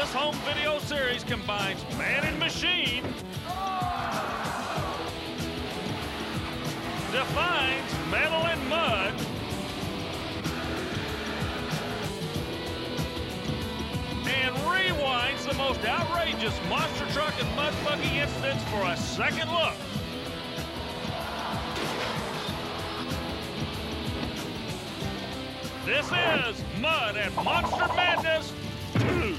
This home video series combines man and machine, defines metal and mud, and rewinds the most outrageous monster truck and mud buggy incidents for a second look. This is Mud and Monster Madness 2.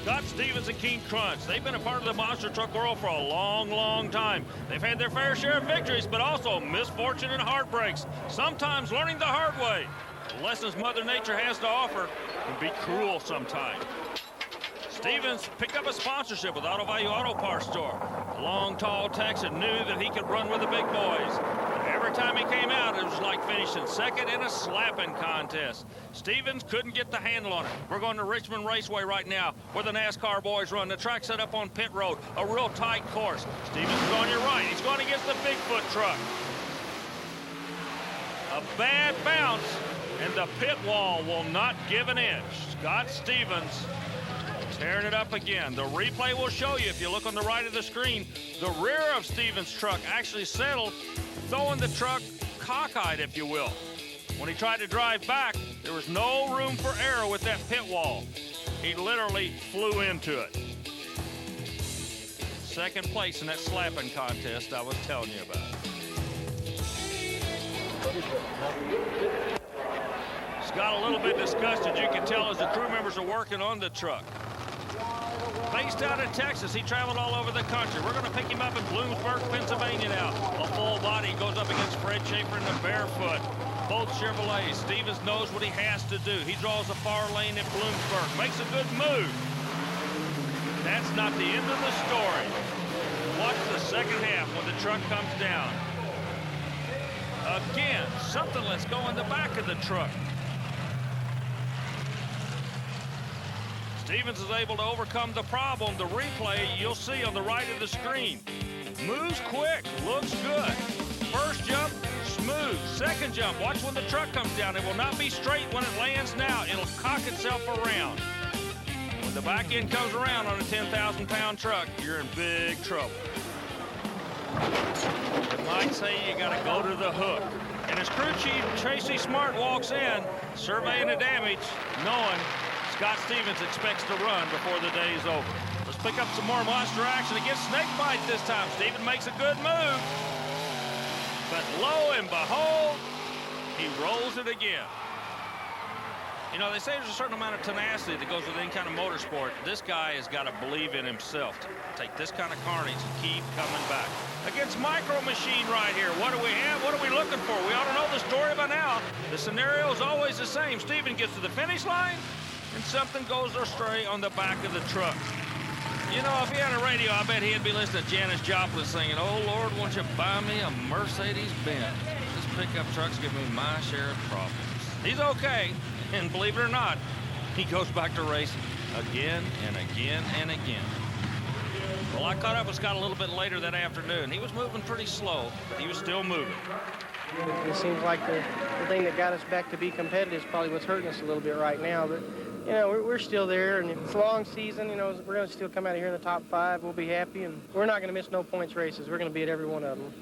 Scott Stevens and King Crunch, they've been a part of the monster truck world for a long, long time. They've had their fair share of victories, but also misfortune and heartbreaks, sometimes learning the hard way. The lessons Mother Nature has to offer can be cruel sometimes. Stevens picked up a sponsorship with Auto Value Auto Parts Store. The long, tall Texan knew that he could run with the big boys. Every time he came out, it was like finishing second in a slapping contest. Stevens couldn't get the handle on it. We're going to Richmond Raceway right now, where the NASCAR boys run. The track set up on pit road, a real tight course. Stevens is on your right. He's going against the Bigfoot truck. A bad bounce, and the pit wall will not give an inch. Scott Stevens tearing it up again. The replay will show you, if you look on the right of the screen, the rear of Stevens' truck actually settled, throwing the truck cockeyed, if you will. When he tried to drive back, there was no room for error with that pit wall. He literally flew into it. Second place in that slapping contest I was telling you about. He's got a little bit disgusted, you can tell, as the crew members are working on the truck. Based out of Texas, he traveled all over the country. We're going to pick him up in Bloomsburg, Pennsylvania now. A full body goes up against Fred Schaefer in the barefoot. Both Chevrolets. Stevens knows what he has to do. He draws a far lane at Bloomsburg. Makes a good move. That's not the end of the story. Watch the second half when the truck comes down. Again, something let's go in the back of the truck. Stevens is able to overcome the problem. The replay you'll see on the right of the screen. Moves quick, looks good. First jump, smooth. Second jump, watch when the truck comes down. It will not be straight when it lands now. It'll cock itself around. When the back end comes around on a 10,000-pound truck, you're in big trouble. You might say you gotta go to the hook. And as crew chief Tracy Smart walks in, surveying the damage, knowing Scott Stevens expects to run before the day is over. Let's pick up some more monster action against Snakebite this time. Stevens makes a good move. But lo and behold, he rolls it again. You know, they say there's a certain amount of tenacity that goes with any kind of motorsport. This guy has got to believe in himself to take this kind of carnage and keep coming back. Against Micro Machine right here, what do we have? What are we looking for? We ought to know the story by now. The scenario is always the same. Stevens gets to the finish line, and something goes astray on the back of the truck. You know, if he had a radio, I bet he'd be listening to Janis Joplin singing, "Oh, Lord, won't you buy me a Mercedes-Benz? This pickup truck's giving me my share of problems." He's okay, and believe it or not, he goes back to racing again and again and again. Well, I caught up with Scott a little bit later that afternoon. He was moving pretty slow, but he was still moving. It seems like the thing that got us back to be competitive is probably what's hurting us a little bit right now, but you know, we're still there, and it's a long season. You know, we're going to still come out of here in the top 5. We'll be happy, and we're not going to miss no points races. We're going to be at every one of them.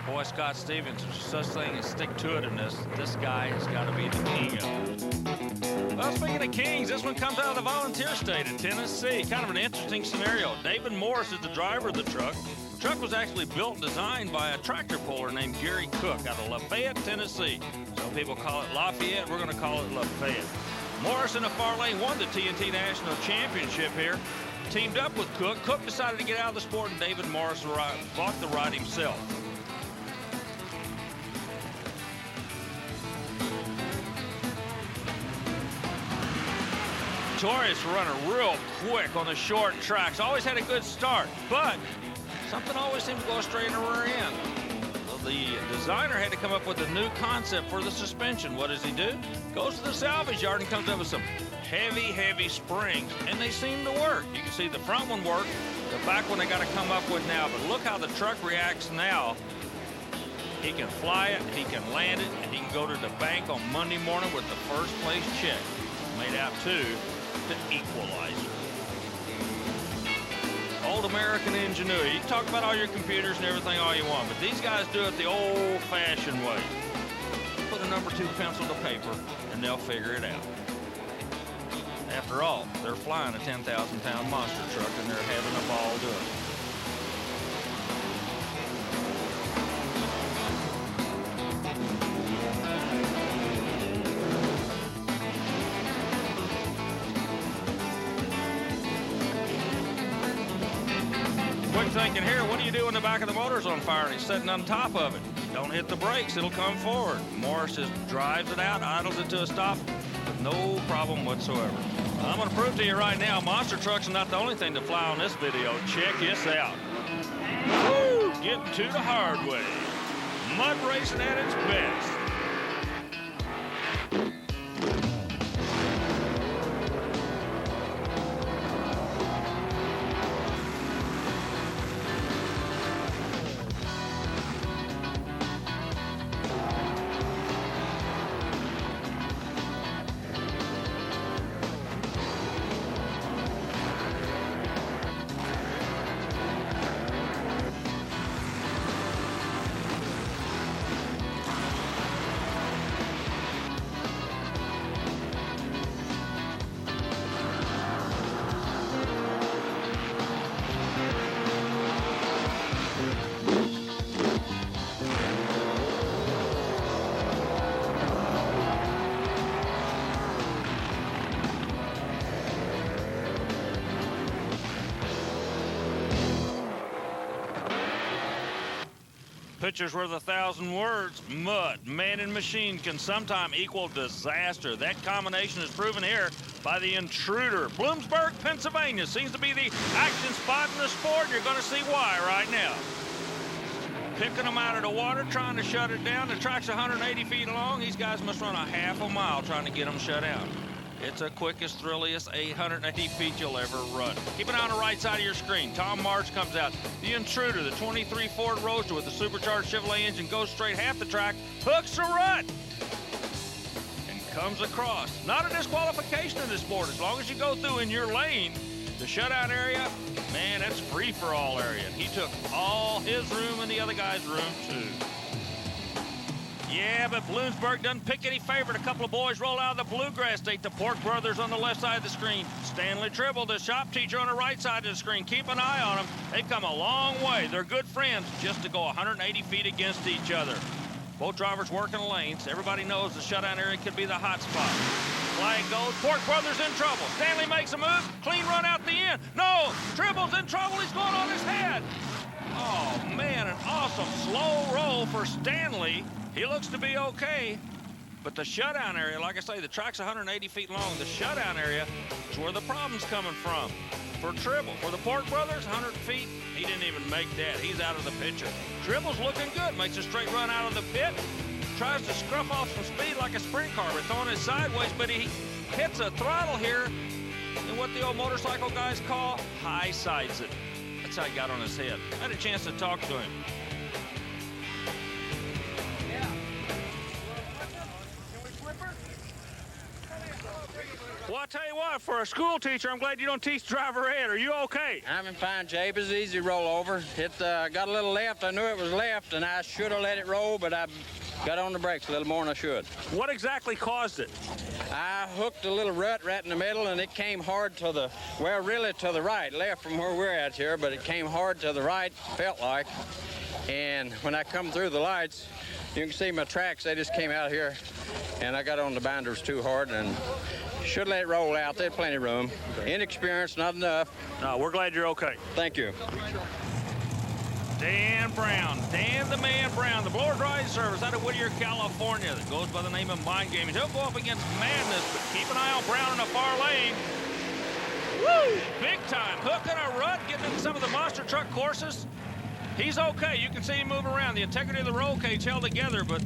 Boy, Scott Stevens, there's such thing as stick-to-itiveness. This guy has got to be the king of it. Well, speaking of kings, this one comes out of the volunteer state of Tennessee. Kind of an interesting scenario. David Morris is the driver of the truck. The truck was actually built and designed by a tractor puller named Gary Cook out of Lafayette, Tennessee. Some people call it Lafayette. We're going to call it Lafayette. Morrison of far lane won the TNT National Championship here. Teamed up with Cook. Cook decided to get out of the sport, and David Morris bought the ride himself. Notorious for running real quick on the short tracks. Always had a good start, but something always seemed to go astray in the rear end. Well, the designer had to come up with a new concept for the suspension. What does he do? Goes to the salvage yard and comes up with some heavy springs, and they seem to work. You can see the front one worked, the back one they got to come up with now, but look how the truck reacts now He can fly it, he can land it, and he can go to the bank on Monday morning with the first place check. Made out 2, the equalizer. Old American ingenuity. You can talk about all your computers and everything all you want, but these guys do it the old-fashioned way. Put a number 2 pencil to paper, and they'll figure it out. After all, they're flying a 10,000-pound monster truck, and they're having a ball doing it. Quick thinking here, what do you do when the back of the motor's on fire and he's sitting on top of it? Don't hit the brakes, it'll come forward. Morrison drives it out, idles it to a stop with no problem whatsoever. I'm going to prove to you right now, monster trucks are not the only thing to fly on this video. Check this out. Woo! Getting to the hard way. Mud racing at its best. Picture's worth 1,000 words. Mud, man, and machine can sometimes equal disaster. That combination is proven here by the Intruder. Bloomsburg, Pennsylvania seems to be the action spot in the sport, and you're going to see why right now. Picking them out of the water, trying to shut it down. The track's 180 feet long. These guys must run a half a mile trying to get them shut out. It's the quickest, thrilliest 880 feet you'll ever run. Keep an eye on the right side of your screen. Tom March comes out. The Intruder, the 23 Ford Roadster with the supercharged Chevrolet engine, goes straight half the track, hooks a rut, and comes across. Not a disqualification in this sport. As long as you go through in your lane, the shutdown area, man, that's free-for-all area. And he took all his room and the other guy's room, too. Yeah, but Bloomsburg doesn't pick any favorite. A couple of boys roll out of the bluegrass state. The Pork Brothers on the left side of the screen. Stanley Tribble, the shop teacher, on the right side of the screen. Keep an eye on them. They've come a long way. They're good friends just to go 180 feet against each other. Both drivers working the lanes. Everybody knows the shutdown area could be the hot spot. Flag goes. Pork Brothers in trouble. Stanley makes a move. Clean run out the end. No, Tribble's in trouble. He's going on his head. Oh, man, an awesome slow roll for Stanley. He looks to be okay, but the shutdown area, like I say, the track's 180 feet long. The shutdown area is where the problem's coming from. For Tribble, for the Pork Brothers, 100 feet, he didn't even make that. He's out of the picture. Tribble's looking good, makes a straight run out of the pit, tries to scruff off some speed like a sprint car, but throwing it sideways, but he hits a throttle here in what the old motorcycle guys call high sides it. That's how he got on his head. I had a chance to talk to him. Well, I'll tell you what, for a school teacher, I'm glad you don't teach driver ed. Are you okay? I'm in fine shape. It's easy rollover. It got a little left. I knew it was left, and I should have let it roll, but I got on the brakes a little more than I should. What exactly caused it? I hooked a little rut right in the middle, and it came hard to the, well, really to the right, left from where we're at here, but it came hard to the right, felt like. And when I come through the lights, you can see my tracks, they just came out here, and I got on the binders too hard, and should let it roll out. There's plenty of room. Inexperienced, not enough. No, we're glad you're okay. Thank you. Dan Brown, Dan the Man Brown, the blower drying service out of Whittier, California, that goes by the name of Mind Gaming. He'll go up against Madness, but keep an eye on Brown in the far lane. Woo! Big time, hooking a rut, getting into some of the monster truck courses. He's okay. You can see him move around. The integrity of the roll cage held together, but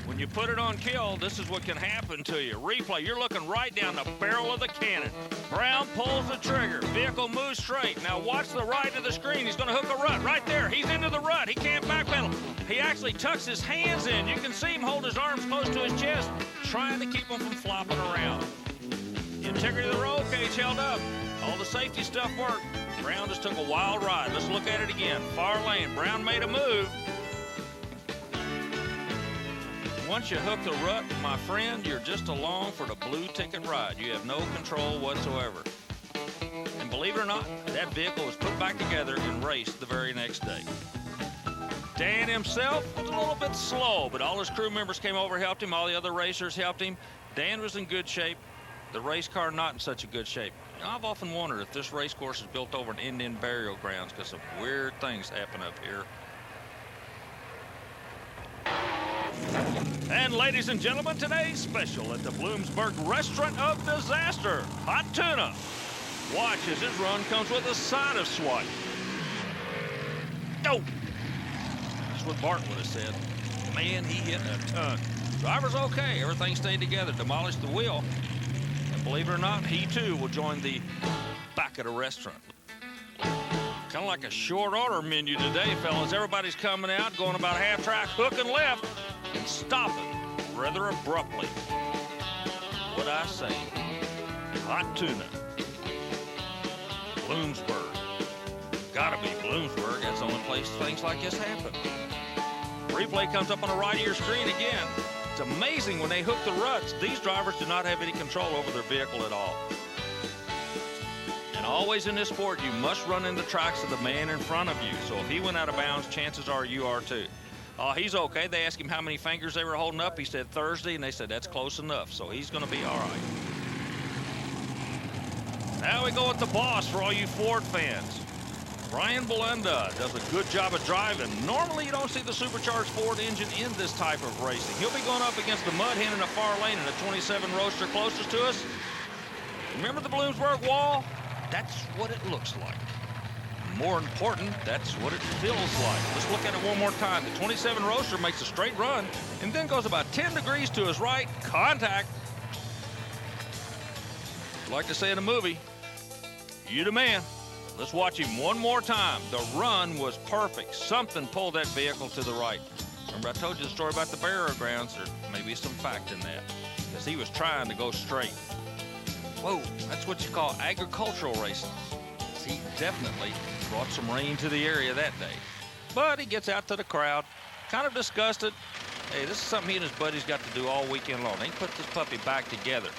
when you put it on kill, this is what can happen to you. Replay, you're looking right down the barrel of the cannon. Brown pulls the trigger. Vehicle moves straight. Now watch the right of the screen. He's going to hook a rut right there. He's into the rut. He can't backpedal. He actually actually tucks his hands in. You can see him hold his arms close to his chest, trying to keep them from flopping around. The integrity of the roll cage held up. All the safety stuff worked. Brown just took a wild ride. Let's look at it again. Far lane. Brown made a move. Once you hook the rut, my friend, you're just along for the blue ticket ride. You have no control whatsoever. And believe it or not, that vehicle was put back together and raced the very next day. Dan himself was a little bit slow, but all his crew members came over, helped him. All the other racers helped him. Dan was in good shape. The race car not in such a good shape. You know, I've often wondered if this race course is built over an Indian burial grounds, because some weird things happen up here. And ladies and gentlemen, today's special at the Bloomsburg Restaurant of Disaster, hot tuna. Watch as his run comes with a side of SWAT. Oh! That's what Bart would have said. Man, he hit a ton. Driver's okay. Everything stayed together. Demolished the wheel. And believe it or not, he too will join the back of the restaurant. Kind of like a short order menu today, fellas. Everybody's coming out, going about half track, hooking left, and stopping rather abruptly. What I say, hot tuna. Bloomsburg. Gotta be Bloomsburg. That's the only place things like this happen. Replay comes up on the right of your screen again. It's amazing when they hook the ruts. These drivers do not have any control over their vehicle at all. And always in this sport, you must run in the tracks of the man in front of you. So if he went out of bounds, chances are you are too. Oh, he's okay. They asked him how many fingers they were holding up. He said Thursday, and they said that's close enough. So he's going to be all right. Now we go with the boss for all you Ford fans. Brian Belenda does a good job of driving. Normally you don't see the supercharged Ford engine in this type of racing. He'll be going up against the mud hen in a far lane in a 27 Roadster closest to us. Remember the Bloomsburg wall? That's what it looks like. More important, that's what it feels like. Let's look at it one more time. The 27 Roadster makes a straight run and then goes about 10 degrees to his right. Contact. Like to say in a movie, you the man. Let's watch him one more time. The run was perfect. Something pulled that vehicle to the right. Remember I told you the story about the burial grounds? There may be some fact in that, because he was trying to go straight. Whoa, that's what you call agricultural racing. He definitely brought some rain to the area that day. But he gets out to the crowd, kind of disgusted. Hey, this is something he and his buddies got to do all weekend long. They put this puppy back together.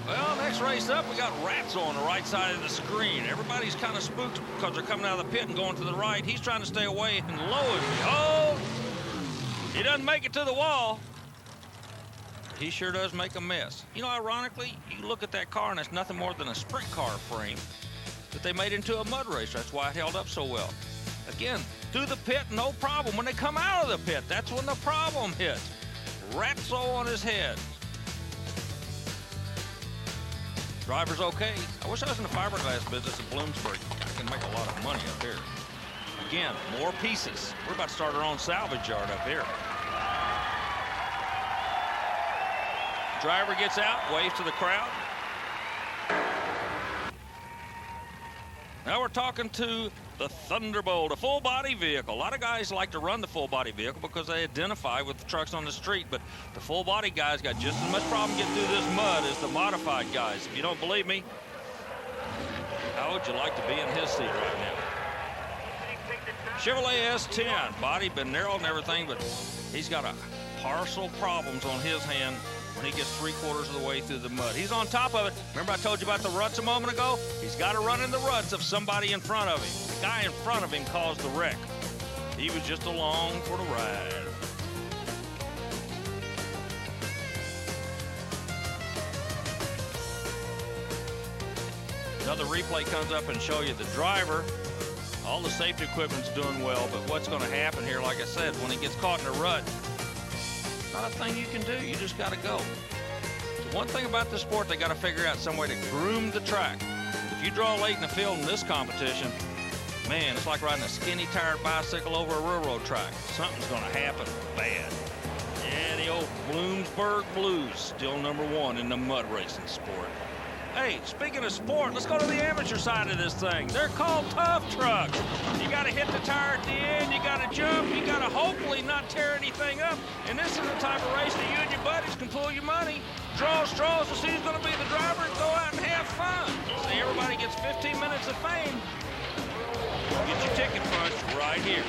Well, next race up, we got Rats on the right side of the screen. Everybody's kind of spooked because they're coming out of the pit and going to the right. He's trying to stay away, and lo and behold, he doesn't make it to the wall. He sure does make a mess. You know, ironically, you look at that car and it's nothing more than a sprint car frame that they made into a mud racer. That's why it held up so well. Again, through the pit, no problem. When they come out of the pit, that's when the problem hits. Ratso on his head. Driver's okay. I wish I was in the fiberglass business in Bloomsburg. I can make a lot of money up here. Again, more pieces. We're about to start our own salvage yard up here. Driver gets out, waves to the crowd. Now we're talking to the Thunderbolt, a full-body vehicle. A lot of guys like to run the full-body vehicle because they identify with the trucks on the street, but the full-body guys got just as much problem getting through this mud as the modified guys. If you don't believe me, how would you like to be in his seat right now? Chevrolet S10, body been narrowed and everything, but he's got a parcel problems on his hand when he gets 3/4 of the way through the mud. He's on top of it. Remember I told you about the ruts a moment ago? He's got to run in the ruts of somebody in front of him. The guy in front of him caused the wreck. He was just along for the ride. Another replay comes up and show you the driver. All the safety equipment's doing well, but what's going to happen here, like I said, when he gets caught in a rut, not a thing you can do. You just got to go. The one thing about this sport, they got to figure out some way to groom the track. If you draw late in the field in this competition, man, it's like riding a skinny-tired bicycle over a railroad track. Something's going to happen bad. Yeah, the old Bloomsburg Blues, still #1 in the mud racing sport. Hey, speaking of sport, let's go to the amateur side of this thing. They're called tough trucks. You got to hit the tire at the end. You got to jump. You got to hopefully not tear anything up. And this is the type of race that you and your buddies can pull your money, draw straws to see who's going to be the driver, and go out and have fun. See, everybody gets 15 minutes of fame. Get your ticket punched right here.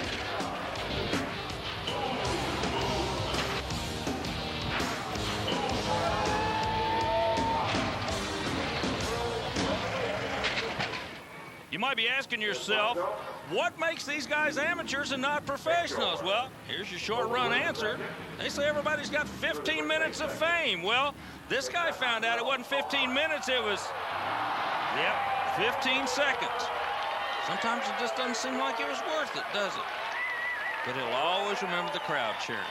You might be asking yourself, what makes these guys amateurs and not professionals? Well, here's your short run answer. They say everybody's got 15 minutes of fame. Well, this guy found out it wasn't 15 minutes, it was, 15 seconds. Sometimes it just doesn't seem like it was worth it, does it? But he'll always remember the crowd cheering.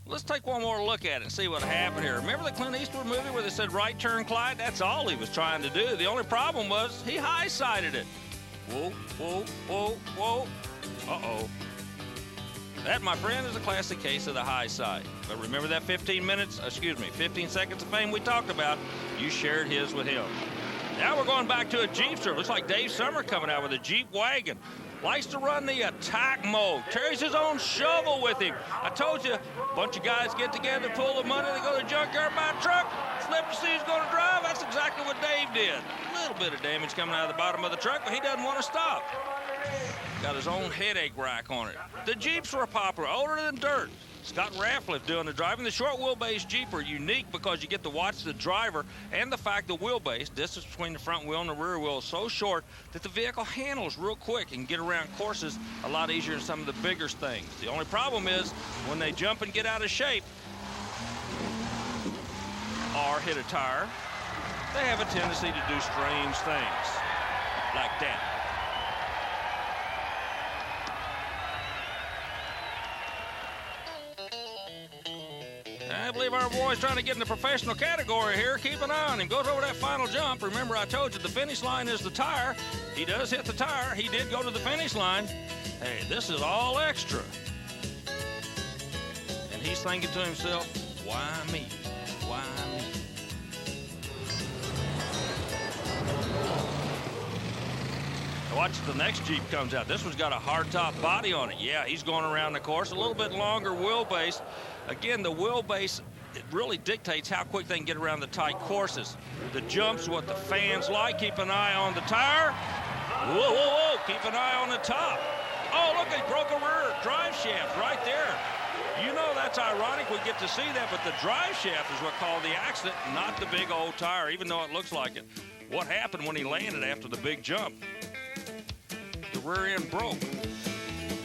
Let's take one more look at it and see what happened here. Remember the Clint Eastwood movie where they said right turn Clyde? That's all he was trying to do. The only problem was he high-sided it. Whoa, whoa, whoa, whoa. Uh-oh. That, my friend, is a classic case of the high side. But remember that 15 seconds of fame we talked about? You shared his with him. Now we're going back to a Jeepster. Looks like Dave Summer coming out with a Jeep wagon. Likes to run the attack mode. Carries his own shovel with him. I told you, a bunch of guys get together, pull the money, they go to the junkyard, buy a truck, flip to see who's going to drive. That's exactly what Dave did. A little bit of damage coming out of the bottom of the truck, but he doesn't want to stop. Got his own headache rack on it. The Jeeps were popular, older than dirt. Scott Ratcliffe doing the driving. The short wheelbase Jeep are unique because you get to watch the driver, and the fact the wheelbase, distance between the front wheel and the rear wheel, is so short that the vehicle handles real quick and get around courses a lot easier than some of the bigger things. The only problem is when they jump and get out of shape or hit a tire, they have a tendency to do strange things like that. I believe our boy's trying to get in the professional category here. Keep an eye on him. Goes over that final jump. Remember, I told you the finish line is the tire. He does hit the tire. He did go to the finish line. Hey, this is all extra. And he's thinking to himself, why me? Why me? Watch, the next Jeep comes out. This one's got a hardtop body on it. Yeah, he's going around the course. A little bit longer wheelbase. Again, the wheelbase, it really dictates how quick they can get around the tight courses. The jump's what the fans like. Keep an eye on the tire. Whoa, whoa, whoa. Keep an eye on the top. Oh, look, he broke a rear drive shaft right there. You know that's ironic. We get to see that, but the drive shaft is what caused the accident, not the big old tire, even though it looks like it. What happened when he landed after the big jump? The rear end broke.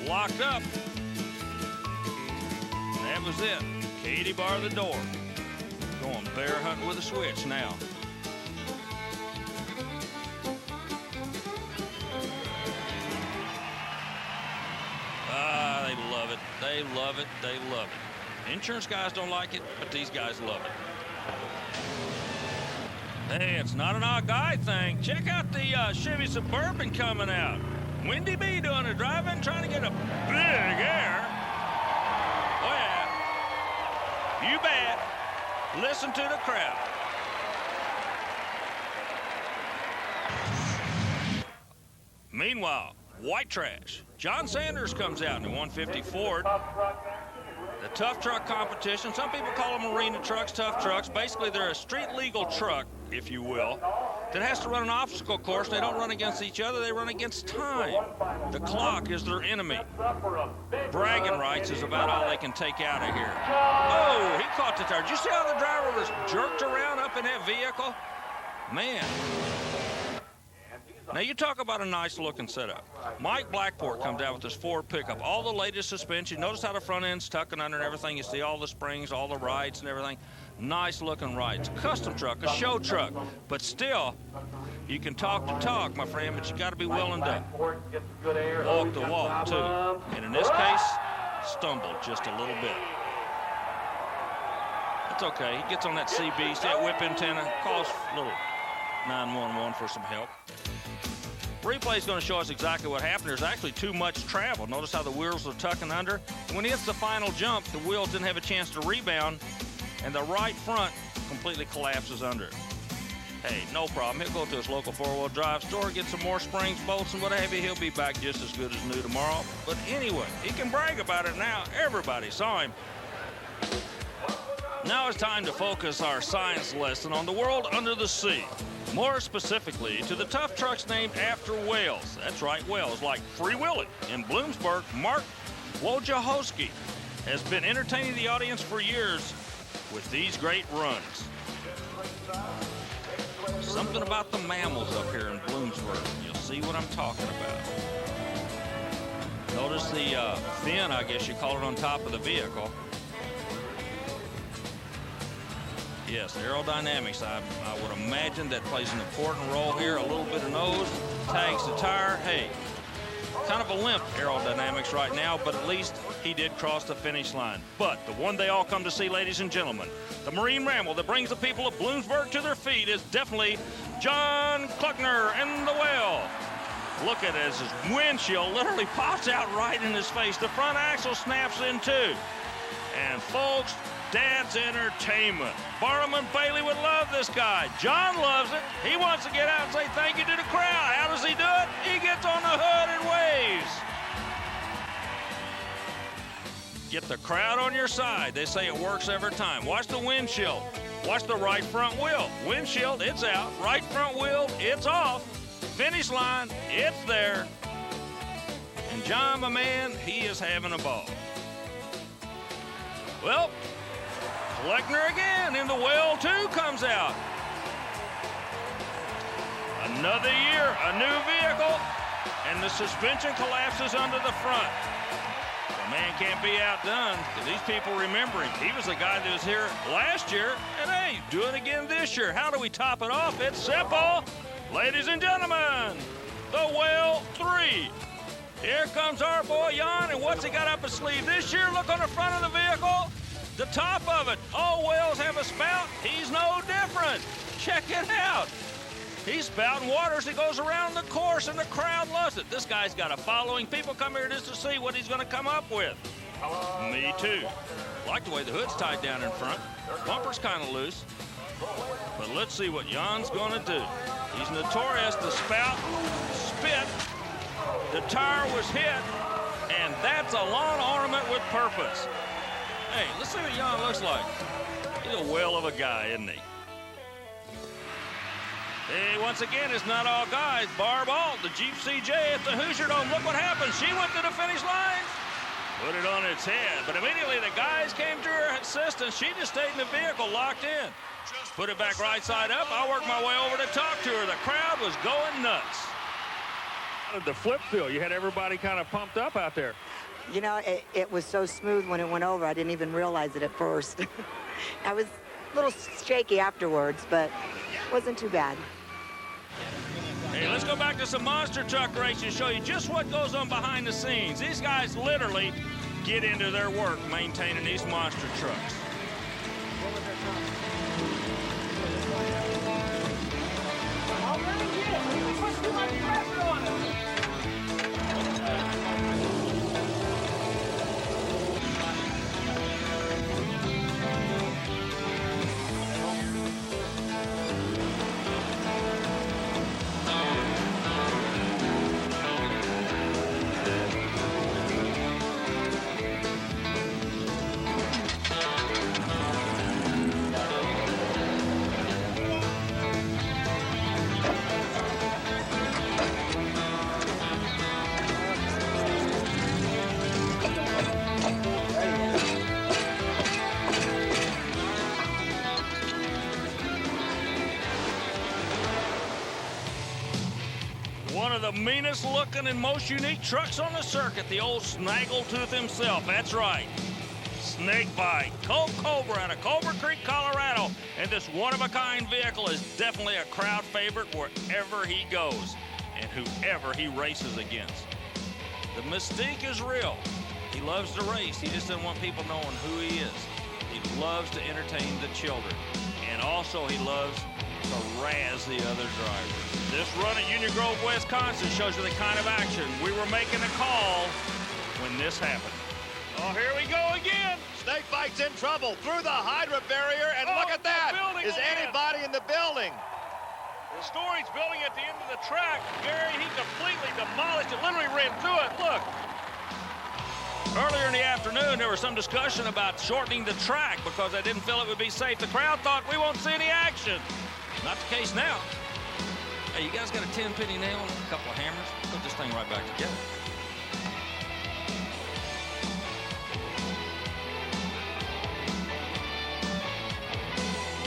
Locked up. That was it. Katie barred the door. Going bear hunting with a switch now. Ah, they love it. They love it. They love it. Insurance guys don't like it, but these guys love it. Hey, it's not an odd guy thing. Check out the Chevy Suburban coming out. Windy B doing the driving, trying to get a big air. Oh, yeah. You bet. Listen to the crowd. Meanwhile, white trash. John Sanders comes out in a 150 Ford. The tough truck competition. Some people call them arena trucks, tough trucks. Basically, they're a street legal truck, if you will, that has to run an obstacle course. They don't run against each other. They run against time. The clock is their enemy. Bragging rights is about all they can take out of here. Oh, he caught the tire. Did you see how the driver was jerked around up in that vehicle? Man. Now, you talk about a nice-looking setup. Mike Blackport comes out with this Ford pickup. All the latest suspension. Notice how the front end's tucking under and everything. You see all the springs, all the rides and everything. Nice-looking rides. Custom truck, a show truck. But still, you can talk the talk, my friend, but you got to be willing to walk the walk, too. And in this case, stumbled just a little bit. That's okay. He gets on that CB, see that whip antenna, calls a little 911 for some help. Replay is going to show us exactly what happened. There's actually too much travel. Notice how the wheels are tucking under. And when he hits the final jump, the wheels didn't have a chance to rebound, and the right front completely collapses under it. Hey, no problem. He'll go to his local four-wheel drive store, get some more springs, bolts, and what have you. He'll be back just as good as new tomorrow. But anyway, he can brag about it now. Everybody saw him. Now it's time to focus our science lesson on the world under the sea. More specifically, to the tough trucks named after whales. That's right, whales like Free Willy in Bloomsburg. Mark Wojciechowski has been entertaining the audience for years with these great runs. Something about the mammals up here in Bloomsburg. You'll see what I'm talking about. Notice the fin, I guess you call it, on top of the vehicle. Yes, aerodynamics. I would imagine that plays an important role here. A little bit of nose, tags the tire. Hey, kind of a limp aerodynamics right now, but at least he did cross the finish line. But the one they all come to see, ladies and gentlemen, the marine mammal that brings the people of Bloomsburg to their feet is definitely John Kluckner and the whale. Look at it as his windshield literally pops out right in his face. The front axle snaps in too. And folks, Dad's entertainment. Barnum and Bailey would love this guy. John loves it. He wants to get out and say thank you to the crowd. How does he do it? He gets on the hood and waves. Get the crowd on your side. They say it works every time. Watch the windshield. Watch the right front wheel. Windshield, it's out. Right front wheel, it's off. Finish line, it's there. And John, my man, he is having a ball. Well, Kleckner again, and the whale too comes out. Another year, a new vehicle, and the suspension collapses under the front. The man can't be outdone because these people remember him. He was the guy that was here last year, and hey, do it again this year. How do we top it off? It's simple. Ladies and gentlemen, the Whale 3. Here comes our boy Jan, and what's he got up his sleeve this year? Look on the front of the vehicle. The top of it. All whales have a spout. He's no different. Check it out. He's spouting water as he goes around the course, and the crowd loves it. This guy's got a following. People come here just to see what he's going to come up with. Me too. Like the way the hood's tied down in front. Bumper's kind of loose. But let's see what Jan's going to do. He's notorious to spout, spit. The tire was hit, and that's a lawn ornament with purpose. Hey, let's see what Jan looks like. He's a whale of a guy, isn't he? Hey, once again, it's not all guys. Barb Alt, the Jeep CJ at the Hoosier Dome. Look what happened. She went to the finish line, put it on its head. But immediately the guys came to her assistance. She just stayed in the vehicle, locked in. Put it back right side up. I worked my way over to talk to her. The crowd was going nuts. The flip feel, you had everybody kind of pumped up out there. You know, it was so smooth when it went over, I didn't even realize it at first. I was a little shaky afterwards, but it wasn't too bad. Hey, let's go back to some monster truck racing and show you just what goes on behind the scenes. These guys literally get into their work maintaining these monster trucks. One of the meanest looking and most unique trucks on the circuit, the old Snaggletooth himself. That's right. Snakebite, Colt Cobra out of Culver Creek, Colorado. And this one-of-a-kind vehicle is definitely a crowd favorite wherever he goes and whoever he races against. The mystique is real. He loves to race. He just doesn't want people knowing who he is. He loves to entertain the children. And also he loves to razz the other drivers. This run at Union Grove, Wisconsin shows you the kind of action we were making a call when this happened. Oh, here we go again. Snakebite's in trouble through the hydrant barrier, and look at that. Is anybody in the building? The Story's building at the end of the track. Gary, he completely demolished it, literally ran through it. Look. Earlier in the afternoon, there was some discussion about shortening the track because they didn't feel it would be safe. The crowd thought we won't see any action. Not the case now. Hey, you guys got a 10-penny nail and a couple of hammers? Put this thing right back together.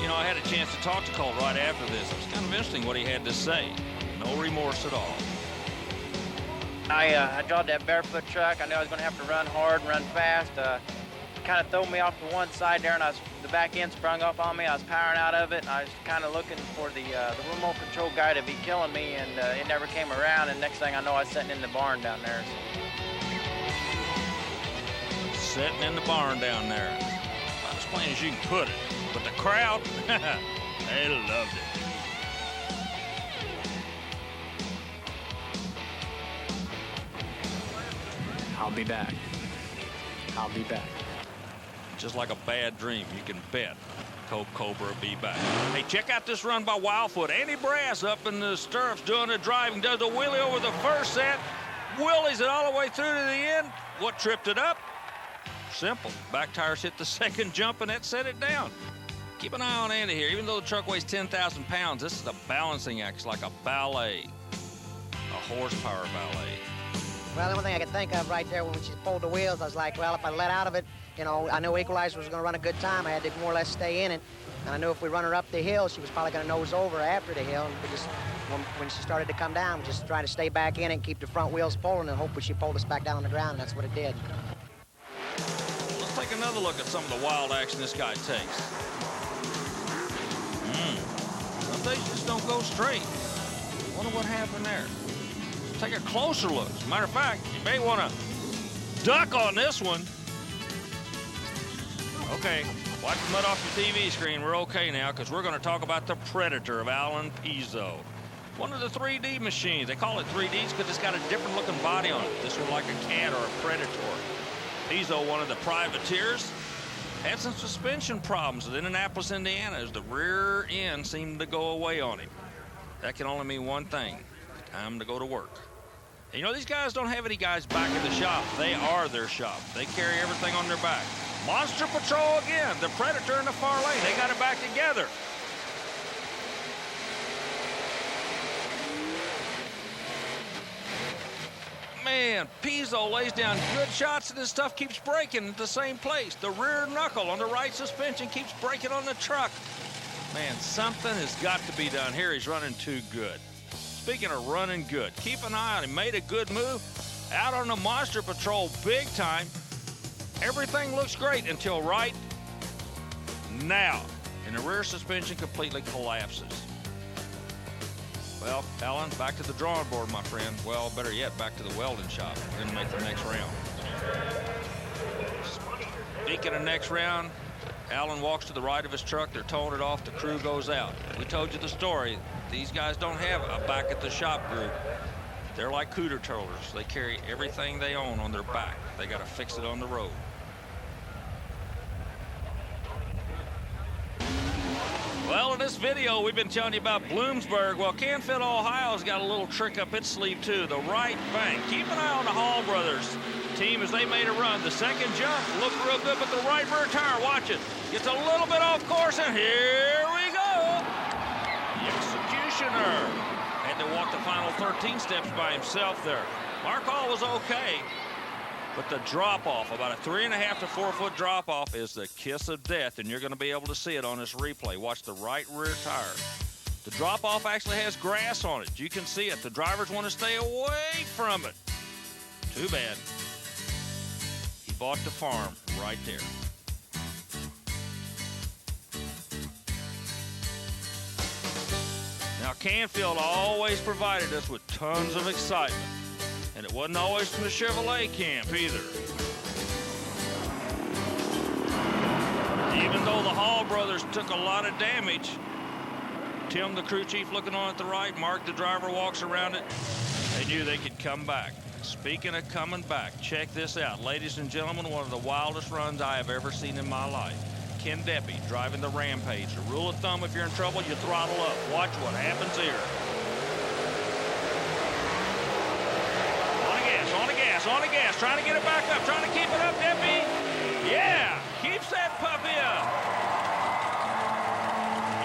You know, I had a chance to talk to Colt right after this. It was kind of interesting what he had to say. No remorse at all. I drove that barefoot truck. I knew I was going to have to run hard and run fast. Kind of threw me off to one side there, and the back end sprung up on me. I was powering out of it, and I was kind of looking for the remote control guy to be killing me, and it never came around. And next thing I know, I was sitting in the barn down there. Sitting in the barn down there. About as plain as you can put it. But the crowd, they loved it. I'll be back. I'll be back. Just like a bad dream, you can bet Colt Cobra will be back. Hey, check out this run by Wildfoot. Andy Brass up in the stirrups doing the driving, does a wheelie over the first set, wheelies it all the way through to the end. What tripped it up? Simple. Back tires hit the second jump, and that set it down. Keep an eye on Andy here. Even though the truck weighs 10,000 pounds, this is a balancing act. It's like a ballet, a horsepower ballet. Well, the only thing I could think of right there when she pulled the wheels, I was like, well, if I let out of it, you know, I knew Equalizer was going to run a good time. I had to more or less stay in it. And I knew if we run her up the hill, she was probably going to nose over after the hill. And we just, when she started to come down, we just trying to stay back in it and keep the front wheels pulling and hope she pulled us back down on the ground. And that's what it did. Let's take another look at some of the wild action this guy takes. Some days just don't go straight. Wonder what happened there. Let's take a closer look. As a matter of fact, you may want to duck on this one. Okay, wipe the mud off your TV screen. We're okay now because we're going to talk about the Predator of Alan Pizzo. One of the 3D machines. They call it 3Ds because it's got a different looking body on it. This one like a cat or a Predator. Pizzo, one of the privateers, had some suspension problems at Indianapolis, Indiana, as the rear end seemed to go away on him. That can only mean one thing: time to go to work. And you know, these guys don't have any guys back in the shop. They are their shop. They carry everything on their back. Monster Patrol again. The Predator in the far lane. They got it back together. Man, Pizzo lays down good shots and his stuff keeps breaking at the same place. The rear knuckle on the right suspension keeps breaking on the truck. Man, something has got to be done here. He's running too good. Speaking of running good, keep an eye on him. Made a good move out on the Monster Patrol big time. Everything looks great until right now. And the rear suspension completely collapses. Well, Alan, back to the drawing board, my friend. Well, better yet, back to the welding shop. We're going to make the next round. Speaking of next round, Alan walks to the right of his truck. They're towing it off. The crew goes out. We told you the story. These guys don't have a back at the shop group. They're like cooter tollers. They carry everything they own on their back. They got to fix it on the road. Well, in this video, we've been telling you about Bloomsburg. Well, Canfield, Ohio's got a little trick up its sleeve, too. The right bank. Keep an eye on the Hall brothers team as they made a run. The second jump looked real good, but the right rear tire, watch it, gets a little bit off course, and here we go. The executioner had to walk the final 13 steps by himself there. Mark Hall was okay. But the drop-off, about a 3.5 to 4 foot drop-off, is the kiss of death, and you're going to be able to see it on this replay. Watch the right rear tire. The drop-off actually has grass on it. You can see it. The drivers want to stay away from it. Too bad. He bought the farm right there. Now, Canfield always provided us with tons of excitement. And it wasn't always from the Chevrolet camp either. Even though the Hall brothers took a lot of damage, Tim, the crew chief, looking on at the right, Mark, the driver, walks around it. They knew they could come back. Speaking of coming back, check this out. Ladies and gentlemen, one of the wildest runs I have ever seen in my life. Ken Deppy driving the Rampage. The rule of thumb, if you're in trouble, you throttle up. Watch what happens here. On the gas, on the gas, on the gas. Trying to get it back up, trying to keep it up, Deppy. Yeah, keeps that puppy up.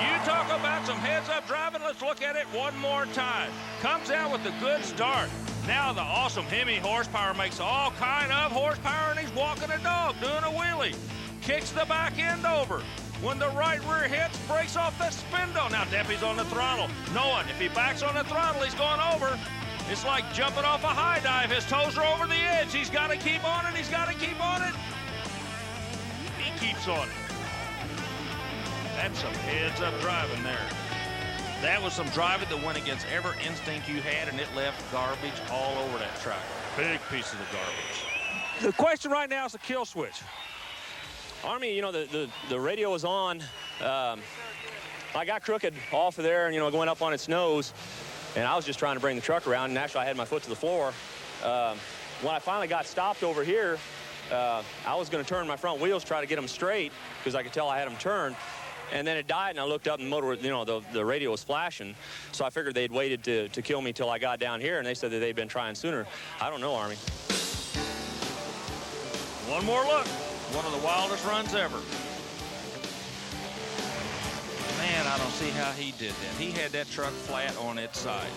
You talk about some heads-up driving. Let's look at it one more time. Comes out with a good start. Now the awesome Hemi horsepower makes all kind of horsepower, and he's walking a dog, doing a wheelie. Kicks the back end over. When the right rear hits, breaks off that spindle. Now Deppy's on the throttle, knowing if he backs on the throttle, he's going over. It's like jumping off a high dive. His toes are over the edge. He's got to keep on it. He's got to keep on it. He keeps on it. That's some heads-up driving there. That was some driving that went against every instinct you had, and it left garbage all over that track. Big pieces of garbage. The question right now is the kill switch. Army, you know, the radio was on. I got crooked off of there and, you know, going up on its nose, and I was just trying to bring the truck around, and actually I had my foot to the floor. When I finally got stopped over here, I was going to turn my front wheels, try to get them straight, because I could tell I had them turned. And then it died, and I looked up, and the motor, you know, the radio was flashing. So I figured they'd waited to kill me till I got down here, and they said that they'd been trying sooner. I don't know, Army. One more look. One of the wildest runs ever. Man, I don't see how he did that. He had that truck flat on its side.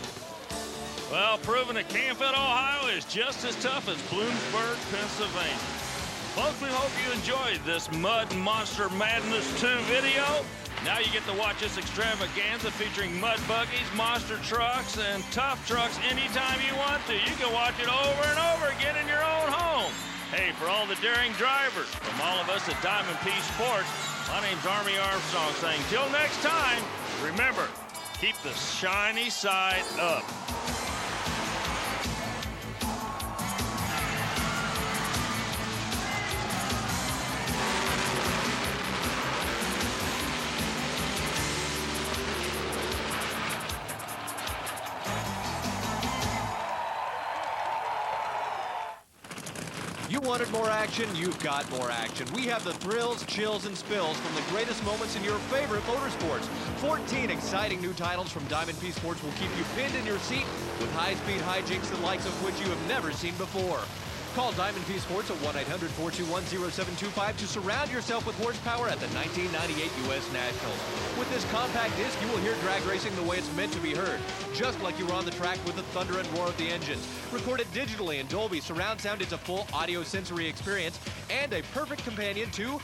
Well, proving that Canfield, Ohio is just as tough as Bloomsburg, Pennsylvania. Folks, we hope you enjoyed this Mud Monster Madness 2 video. Now you get to watch this extravaganza featuring mud buggies, monster trucks, and tough trucks anytime you want to. You can watch it over and over again in your own home. Hey, for all the daring drivers, from all of us at Diamond P Sports, my name's Army Armstrong saying, till next time, remember, keep the shiny side up. You wanted more action, you've got more action. We have the thrills, chills, and spills from the greatest moments in your favorite motorsports. 14 exciting new titles from Diamond P Sports will keep you pinned in your seat with high-speed hijinks the likes of which you have never seen before. Call Diamond P Sports at 1-800-421-0725 to surround yourself with horsepower at the 1998 U.S. Nationals. With this compact disc, you will hear drag racing the way it's meant to be heard, just like you were on the track with the thunder and roar of the engines. Recorded digitally in Dolby Surround Sound, it's a full audio sensory experience and a perfect companion to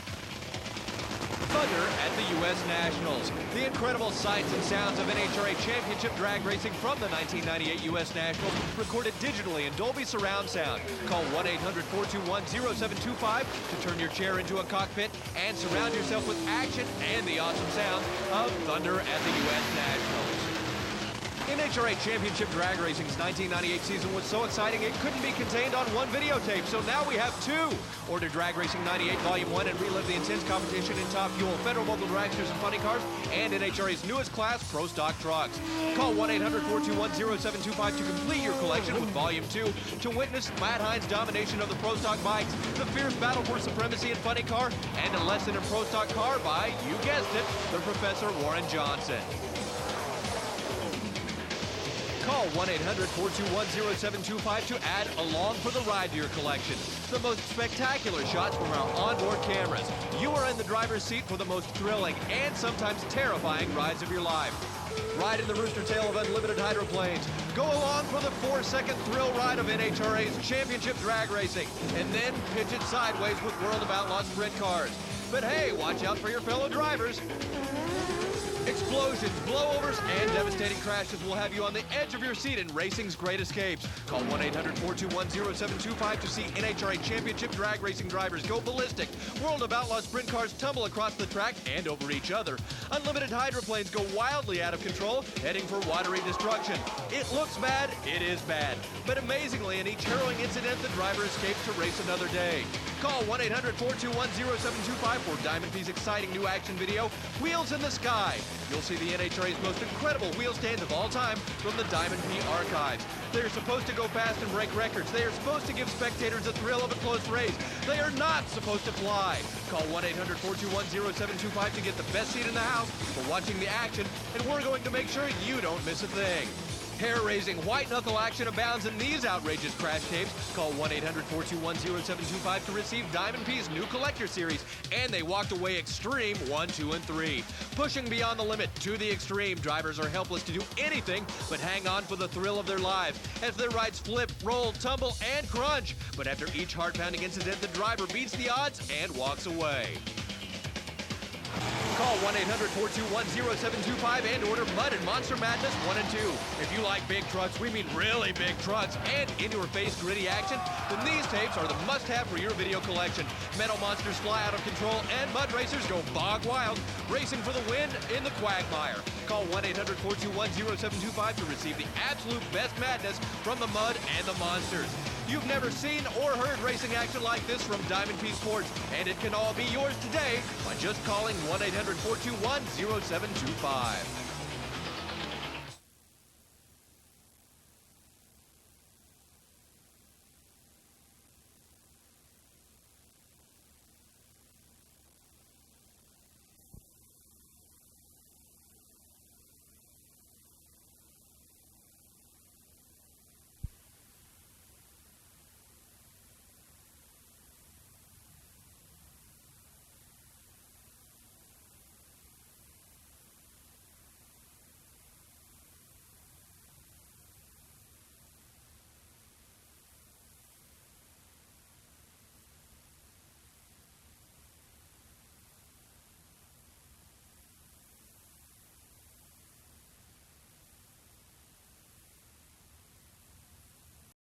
Thunder at the U.S. Nationals. The incredible sights and sounds of NHRA Championship drag racing from the 1998 U.S. Nationals, recorded digitally in Dolby Surround Sound. Call 1-800-421-0725 to turn your chair into a cockpit and surround yourself with action and the awesome sound of Thunder at the U.S. Nationals. NHRA Championship Drag Racing's 1998 season was so exciting it couldn't be contained on one videotape, so now we have two. Order Drag Racing 98 Volume 1 and relive the intense competition in Top Fuel, Federal Mobile Dragsters and Funny Cars, and NHRA's newest class, Pro Stock Trucks. Call 1-800-421-0725 to complete your collection with Volume 2 to witness Matt Hines' domination of the Pro Stock bikes, the fierce battle for supremacy in Funny Car, and a lesson in Pro Stock Car by, you guessed it, the Professor Warren Johnson. Call 1-800-421-0725 to add Along for the Ride to your collection. The most spectacular shots from our onboard cameras. You are in the driver's seat for the most thrilling and sometimes terrifying rides of your life. Ride in the rooster tail of unlimited hydroplanes. Go along for the 4-second thrill ride of NHRA's Championship Drag Racing. And then pitch it sideways with World of Outlaws sprint cars. But hey, watch out for your fellow drivers. Explosions, blowovers, and devastating crashes will have you on the edge of your seat in racing's great escapes. Call 1-800-421-0725 to see NHRA Championship Drag Racing drivers go ballistic. World of Outlaws sprint cars tumble across the track and over each other. Unlimited hydroplanes go wildly out of control, heading for watery destruction. It looks bad, it is bad. But amazingly, in each harrowing incident, the driver escapes to race another day. Call 1-800-421-0725 for Diamond P's exciting new action video, Wheels in the Sky. You'll see the NHRA's most incredible wheel stands of all time from the Diamond P archives. They're supposed to go fast and break records. They are supposed to give spectators a thrill of a close race. They are not supposed to fly. Call 1-800-421-0725 to get the best seat in the house for watching the action, and we're going to make sure you don't miss a thing. Hair-raising white-knuckle action abounds in these outrageous crash tapes. Call 1-800-421-0725 to receive Diamond P's new collector series, and they walked away extreme 1, 2, and 3. Pushing beyond the limit to the extreme, drivers are helpless to do anything but hang on for the thrill of their lives as their rides flip, roll, tumble, and crunch. But after each heart-pounding incident, the driver beats the odds and walks away. Call 1-800-421-0725 and order Mud and Monster Madness 1 and 2. If you like big trucks, we mean really big trucks, and in-your-face gritty action, then these tapes are the must-have for your video collection. Metal monsters fly out of control, and mud racers go bog wild, racing for the win in the quagmire. Call 1-800-421-0725 to receive the absolute best madness from the mud and the monsters. You've never seen or heard racing action like this from Diamond P Sports, and it can all be yours today by just calling 1-800-421-0725.